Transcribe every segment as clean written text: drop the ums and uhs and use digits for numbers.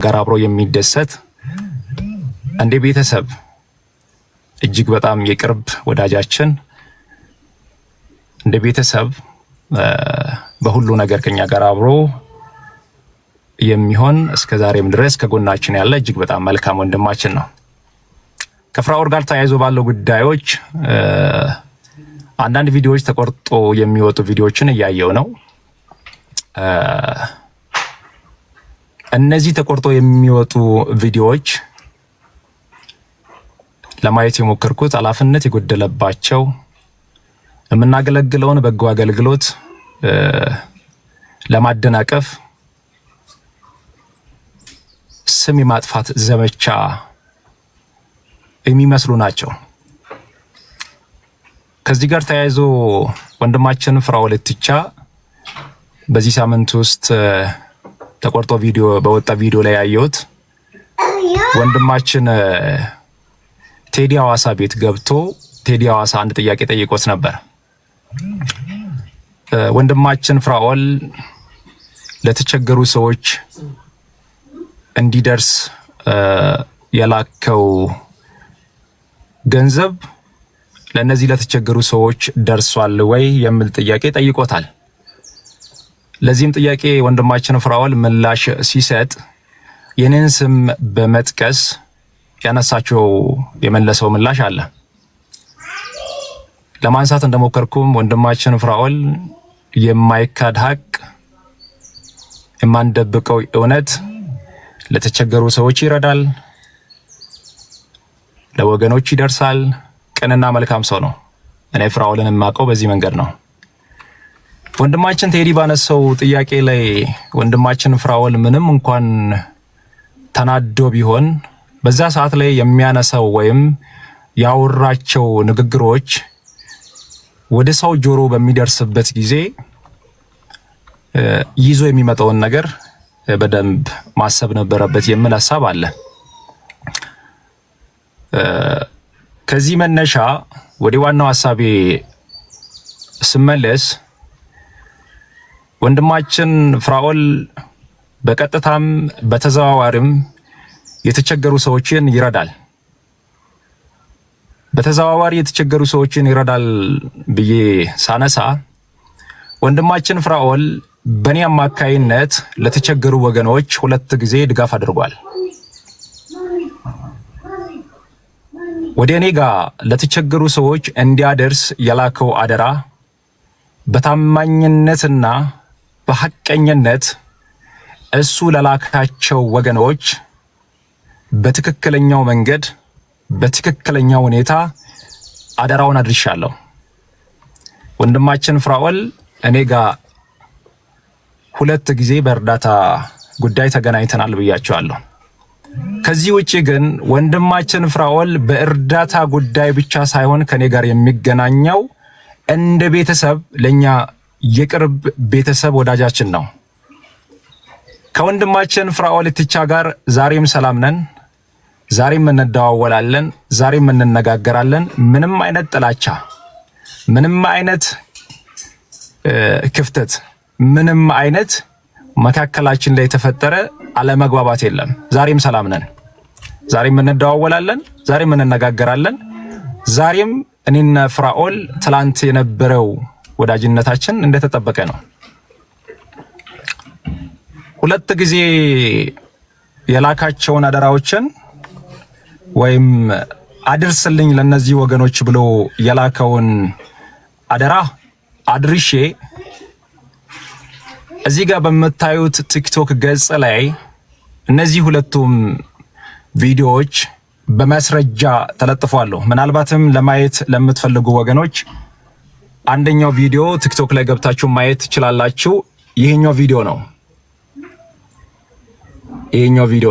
ጋር አብሮ የሚደሰት እንደ ቤተሰብ እጅግ በጣም የቅርብ ወዳጃችን እንደ ቤተሰብ በሁሉ ነገር ከኛ ጋር አብሮ የሚሆን እስከ ዛሬም ድረስ ከጎናችን ያለ እጅግ በጣም መልካም ወንድማችን ነው። ከፍራኦል ጋር ተያይዞ ባለው ጉዳዮች አንዳንድ ቪዲዮዎች ተቆርጦ የሚወጡ ቪዲዮዎችን እያየው ነው። እነዚህ ተቆርጦ የሚወጡ ቪዲዮዎች ለማየት የሞከርኩት ኃላፊነት የጎደለባቸው የምናገለግለውን በጎ አገልግሎት ለማደናቀፍ ስም የማጥፋት ዘመቻ የሚመስሉ ናቸው። ከዚህ ጋር ተያይዞ ወንድማችን ፍራኦል ኢቲቻ በዚህ ሳምንት ውስጥ ተቆርጦ ቪዲዮ በወጣ ቪዲዮ ላይ ያየሁት ወንድማችን ቴዲ ሐዋሳ ቤት ገብቶ ቴዲ ሐዋሳ አንድ ጥያቄ ጠይቆት ነበር። ወንድማችን ፍራኦል ለተቸገሩ ሰዎች እንዲደርስ የላከው ገንዘብ ለነዚህ ለተቸገሩ ሰዎች ደርሷል ወይ የሚል ጥያቄ ጠይቆታል። ለዚህም ጥያቄ ወንድማችን ፍራኦል ምላሽ ሲሰጥ የኔን ስም በመጥቀስ ያነሳቸው የመለሰው ምላሽ አለ። ለማንሳት እንደሞከርኩም ወንድማችን ፍራኦል የማይካድ ሀቅ የማንደብቀው እውነት ለተቸገሩ ሰዎች ይረዳል፣ ለወገኖች ይደርሳል፣ ቅንና መልካም ሰው ነው። እኔ ፍራኦልን የማውቀው በዚህ መንገድ ነው። ወንድማችን ቴዲ ባነሳው ጥያቄ ላይ ወንድማችን ፍራኦል ምንም እንኳን ተናዶ ቢሆን በዛ ሰዓት ላይ የሚያነሳው ወይም ያወራቸው ንግግሮች ወደ ሰው ጆሮ በሚደርስበት ጊዜ ይዞ የሚመጣውን ነገር በደንብ ማሰብ ነበረበት የሚል ሐሳብ አለ። ከዚህ መነሻ ወደ ዋናው ሐሳቤ ስመለስ ወንድማችን ፍራኦል በቀጥታም በተዘዋዋሪም የተቸገሩ ሰዎችን ይረዳል። በተዘዋዋሪ የተቸገሩ ሰዎችን ይረዳል ብዬ ሳነሳ ወንድማችን ፍራኦል በኔ አማካይነት ለተቸገሩ ወገኖች 2 ጊዜ ድጋፍ አድርጓል። ወደ እኔ ጋር ለተቸገሩ ሰዎች እንዲያደርስ የላከው አደራ በታማኝነትና በሐቀኝነት እሱ ለላካቸው ወገኖች በትክክለኛው መንገድ በትክክለኛው ሁኔታ አደራውን አድርሻለሁ። ወንድማችን ፍራኦል እኔ ጋር 2 ጊዜ በእርዳታ ጉዳይ ተገናኝተናል ብያቸዋለሁ። ከዚህ ውጪ ግን ወንድማችን ፍራኦል በእርዳታ ጉዳይ ብቻ ሳይሆን ከኔ ጋር የሚገናኘው እንደ ቤተሰብ ለኛ የቅርብ ቤተሰብ ወዳጃችን ነው። ከወንድማችን ፍራኦል ኢቲቻ ጋር ዛሬም ሰላም ነን፣ ዛሬም እንደዋወላለን፣ ዛሬም እንነጋገራለን። ምንም አይነት ጥላቻ፣ ምንም አይነት ክፍተት፣ ምንም አይነት መካከላችን ላይ የተፈጠረ አለመግባባት የለም። ዛሬም ሰላም ነን፣ ዛሬም እንደዋወላለን፣ ዛሬም እንነጋገራለን። ዛሬም እኔና ፍራኦል ትላንት የነበረው ወዳጅነታችን እንደተጠበቀ ነው። 2 ጊዜ የላካቸውን አደራዎችን ወይም አድርስልኝ ለነዚህ ወገኖች ብሎ የላከውን አደራ አድርሼ እዚህ ጋር በመታዩት ቲክቶክ ገጽ ላይ እነዚህ 2ቱም ቪዲዮዎች በማስረጃ ተለጥፏል። ምናልባትም ለማየት ለምትፈልጉ ወገኖች አንደኛው ቪዲዮ ቲክቶክ ላይ ገብታችሁ ማየት ትችላላችሁ። ይሄኛው ቪዲዮ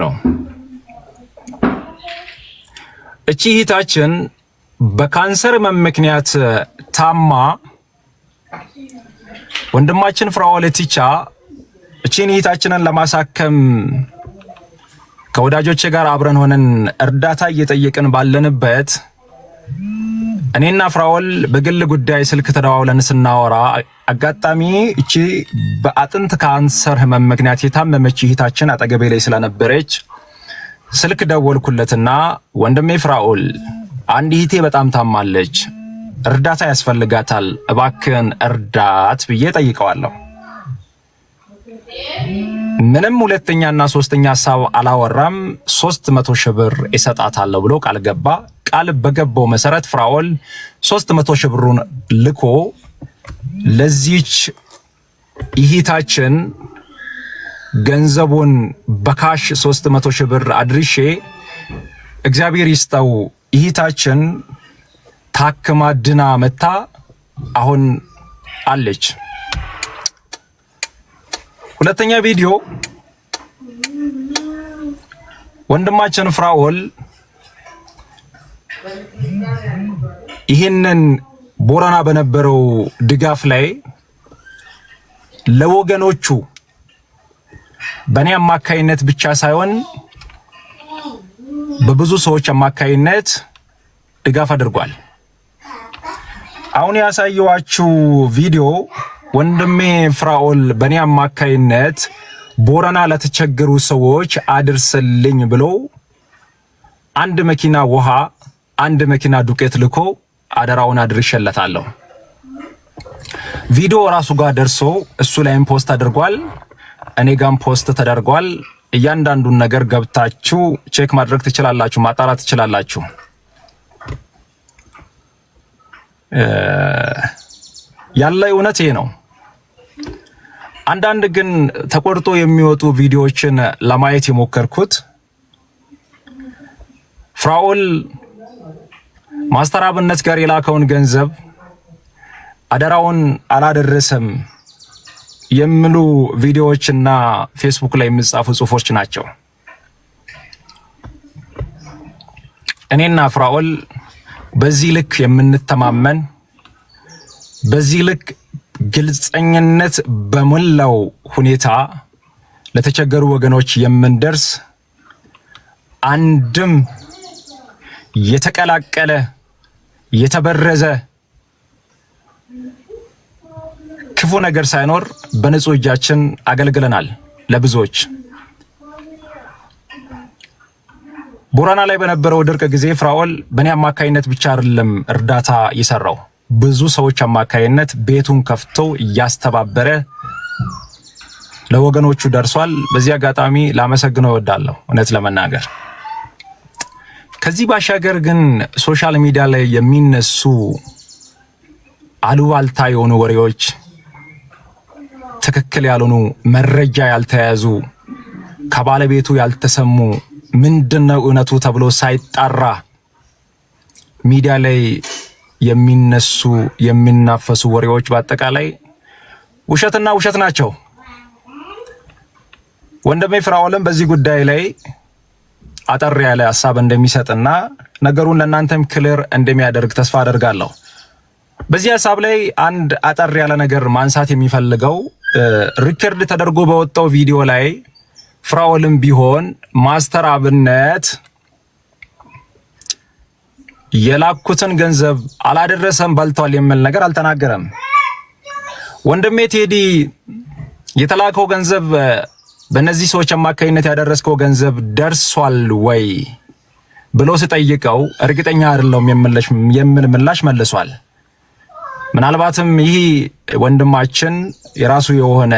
ነው። እቺ እህታችን በካንሰር ምክንያት ታማ ወንድማችን ፍራኦል ኢቲቻ እቺን እህታችንን ለማሳከም ከወዳጆቼ ጋር አብረን ሆነን እርዳታ እየጠየቅን ባለንበት እኔና ፍራኦል በግል ጉዳይ ስልክ ተደዋውለን ስናወራ አጋጣሚ እቺ በአጥንት ካንሰር ህመም ምክንያት የታመመች እህታችን አጠገቤ ላይ ስለነበረች ስልክ ደወልኩለትና ወንድሜ ፍራኦል አንድ እህቴ በጣም ታማለች፣ እርዳታ ያስፈልጋታል፣ እባክህን እርዳት ብዬ ጠይቀዋለሁ። ምንም ሁለተኛና ሶስተኛ ሐሳብ አላወራም። 300 ሺህ ብር እሰጣታለሁ ብሎ ቃል ገባ። ቃል በገባው መሰረት ፍራኦል 300 ሺህ ብሩን ልኮ ለዚች እህታችን ገንዘቡን በካሽ 300 ሺህ ብር አድርሼ እግዚአብሔር ይስጠው እህታችን ታክማ ድና መታ አሁን አለች። ሁለተኛ ቪዲዮ ወንድማችን ፍራኦል ይህንን ቦረና በነበረው ድጋፍ ላይ ለወገኖቹ በእኔ አማካይነት ብቻ ሳይሆን በብዙ ሰዎች አማካይነት ድጋፍ አድርጓል። አሁን ያሳየዋችሁ ቪዲዮ ወንድሜ ፍራኦል በእኔ አማካይነት ቦረና ለተቸገሩ ሰዎች አድርስልኝ ብሎ 1 መኪና ውሃ፣ 1 መኪና ዱቄት ልኮ አደራውን አድርሼለታለሁ። ቪዲዮ ራሱ ጋር ደርሶ እሱ ላይም ፖስት አድርጓል፣ እኔ ጋም ፖስት ተደርጓል። እያንዳንዱን ነገር ገብታችሁ ቼክ ማድረግ ትችላላችሁ፣ ማጣራት ትችላላችሁ። ያለ እውነት ይሄ ነው። አንዳንድ ግን ተቆርጦ የሚወጡ ቪዲዮዎችን ለማየት የሞከርኩት ፍራኦል ማስተር አብነት ጋር የላከውን ገንዘብ አደራውን አላደረሰም የሚሉ ቪዲዮዎችና ፌስቡክ ላይ የሚጻፉ ጽሁፎች ናቸው። እኔና ፍራኦል በዚህ ልክ የምንተማመን፣ በዚህ ልክ ግልጸኝነት በሞላው ሁኔታ ለተቸገሩ ወገኖች የምንደርስ አንድም የተቀላቀለ የተበረዘ ክፉ ነገር ሳይኖር በንጹህ እጃችን አገልግለናል ለብዙዎች። ቦረና ላይ በነበረው ድርቅ ጊዜ ፍራኦል በእኔ አማካይነት ብቻ አይደለም እርዳታ የሰራው፣ ብዙ ሰዎች አማካይነት ቤቱን ከፍቶ እያስተባበረ ለወገኖቹ ደርሷል። በዚህ አጋጣሚ ላመሰግነው እወዳለሁ። እውነት ለመናገር ከዚህ ባሻገር ግን ሶሻል ሚዲያ ላይ የሚነሱ አሉባልታ የሆኑ ወሬዎች፣ ትክክል ያልሆኑ መረጃ ያልተያዙ ከባለቤቱ ያልተሰሙ ምንድነው እውነቱ ተብሎ ሳይጣራ ሚዲያ ላይ የሚነሱ የሚናፈሱ ወሬዎች በአጠቃላይ ውሸትና ውሸት ናቸው። ወንድሜ ፍራኦልም በዚህ ጉዳይ ላይ አጠር ያለ ሐሳብ እንደሚሰጥና ነገሩን ለእናንተም ክሊር እንደሚያደርግ ተስፋ አደርጋለሁ። በዚህ ሐሳብ ላይ አንድ አጠር ያለ ነገር ማንሳት የሚፈልገው ሪከርድ ተደርጎ በወጣው ቪዲዮ ላይ ፍራኦልም ቢሆን ማስተር አብነት የላኩትን ገንዘብ አላደረሰም በልቷል የሚል ነገር አልተናገረም። ወንድሜ ቴዲ የተላከው ገንዘብ በእነዚህ ሰዎች አማካይነት ያደረስከው ገንዘብ ደርሷል ወይ ብሎ ሲጠይቀው እርግጠኛ አይደለም የሚል ምላሽ መልሷል። ምናልባትም ይህ ወንድማችን የራሱ የሆነ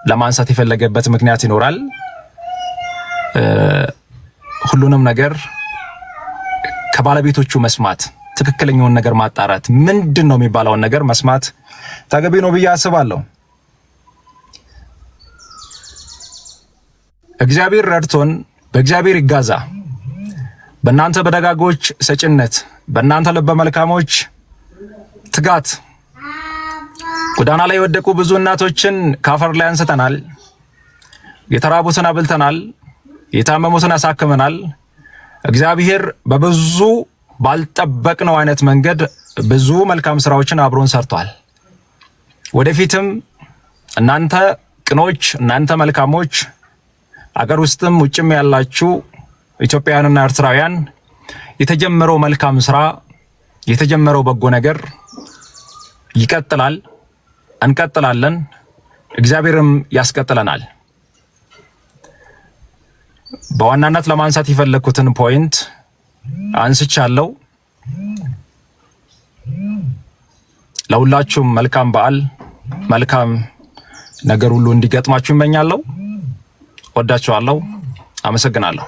ለማንሳት የፈለገበት ምክንያት ይኖራል። ሁሉንም ነገር ከባለቤቶቹ መስማት፣ ትክክለኛውን ነገር ማጣራት፣ ምንድነው የሚባለውን ነገር መስማት ተገቢ ነው ብዬ አስባለሁ። እግዚአብሔር ረድቶን በእግዚአብሔር ይጋዛ። በእናንተ በደጋጎች ሰጭነት፣ በእናንተ ልበ መልካሞች ትጋት ጎዳና ላይ የወደቁ ብዙ እናቶችን ካፈር ላይ አንስተናል። የተራቡትን አብልተናል። የታመሙትን አሳክመናል። እግዚአብሔር በብዙ ባልጠበቅነው አይነት መንገድ ብዙ መልካም ስራዎችን አብሮን ሰርቷል። ወደፊትም እናንተ ቅኖች፣ እናንተ መልካሞች፣ አገር ውስጥም ውጭም ያላችሁ ኢትዮጵያውያንና ኤርትራውያን የተጀመረው መልካም ስራ የተጀመረው በጎ ነገር ይቀጥላል፣ እንቀጥላለን፣ እግዚአብሔርም ያስቀጥለናል። በዋናነት ለማንሳት የፈለኩትን ፖይንት አንስቻለሁ። ለሁላችሁም መልካም በዓል፣ መልካም ነገር ሁሉ እንዲገጥማችሁ እመኛለሁ። ወዳችኋለሁ። አመሰግናለሁ።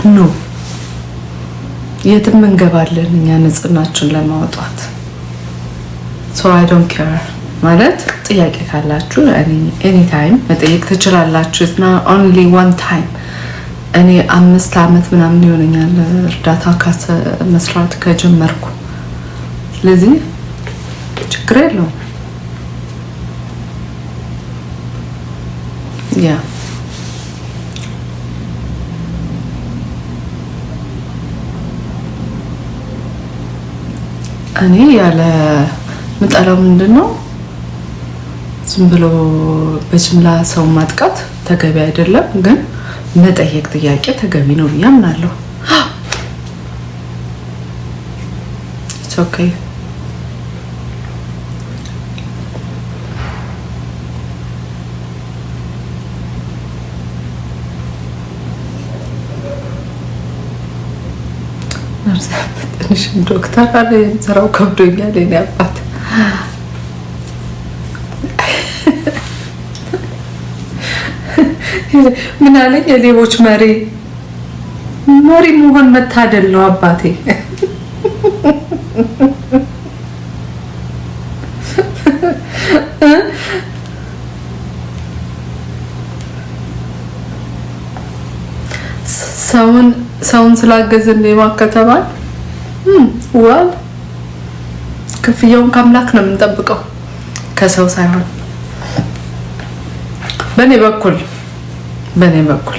ኖ የትም እንገባለን እኛ ንጽህናችንን ለማውጣት so I don't care ማለት ጥያቄ ካላችሁ any time መጠየቅ ትችላላችሁ. it's not only one time. እኔ 5 አመት ምናምን ይሆነኛል እርዳታ መስራት ከጀመርኩ። ስለዚህ ችግር የለውም። ያ እኔ ያለ ምጣላው ምንድነው ዝም ብሎ በጅምላ ሰው ማጥቃት ተገቢ አይደለም፣ ግን መጠየቅ ጥያቄ ተገቢ ነው ብዬ አምናለሁ። it's okay. ዶክተር አለ ዘራው ከብዶኛል የኔ አባት። ምን አለኝ? የሌቦች መሪ መሆን መታደል ነው አባቴ። ሰውን ስላገዘን ሌባ ከተባል ዋል ክፍያውን ከአምላክ ነው የምንጠብቀው ከሰው ሳይሆን። በኔ በኩል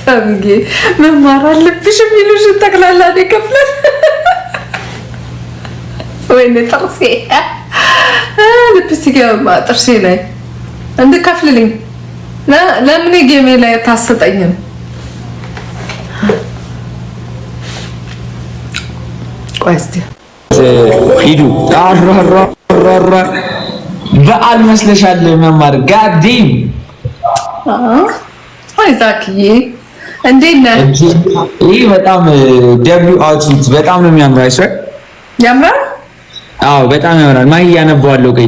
ታምጌ መማር አለብሽ የሚሉሽ ጠቅላላ ነው ይከፍላል። ወይኔ ጥርሴ ልፕስቲክ ጥርሴ ላይ እንድከፍልልኝ ለምን ጌሜ ላይ ታሰጠኝም? ቆይ እስቲ ሂዱ በዓል መስለሻል መማር ጋዲም አይዛክዬ እንዴት ነህ? ይሄ በጣም ደብሊው አውትፊት በጣም ነው የሚያምረው። አይሰር ያምራል። አዎ በጣም ያምራል። ማይ ያነባዋለሁ። ቆይ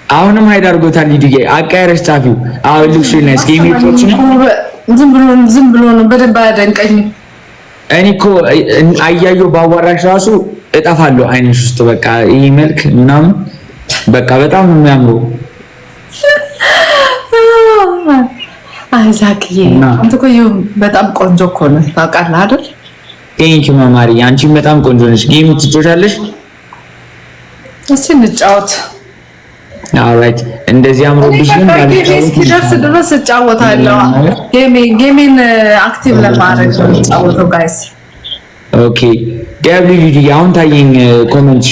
አሁንም ሀይድ አድርጎታል። ሊድጌ አቃየረሽ ጻፊው። አዎ ልክሽ ነስ ጌሜቶች ነው። ዝም ብሎ ነው በደንብ አያደንቀኝም። እኔ እኮ አያየሁ ባዋራሽ ራሱ እጠፋለሁ አይንሽ ውስጥ በቃ ይሄ መልክ ምናምን በቃ በጣም ነው የሚያምረው። አይዛክዬ አንተ እኮ በጣም ቆንጆ እኮ ነህ ታውቃለህ አይደል? ቴንኪው ማማሪ፣ አንቺም በጣም ቆንጆ ነሽ። ጌም ትጫወቻለሽ? እስኪ እንጫወት። ኦልራይት እንደዚህ አምሮብሽ ግን እስኪደርስ ድረስ እጫወታለሁ። ጌሜን አክቲቭ ለማድረግ ነው እጫወተው ጋይስ። ኦኬ ደብሊው ዲ አሁን ታየኝ ኮሜንት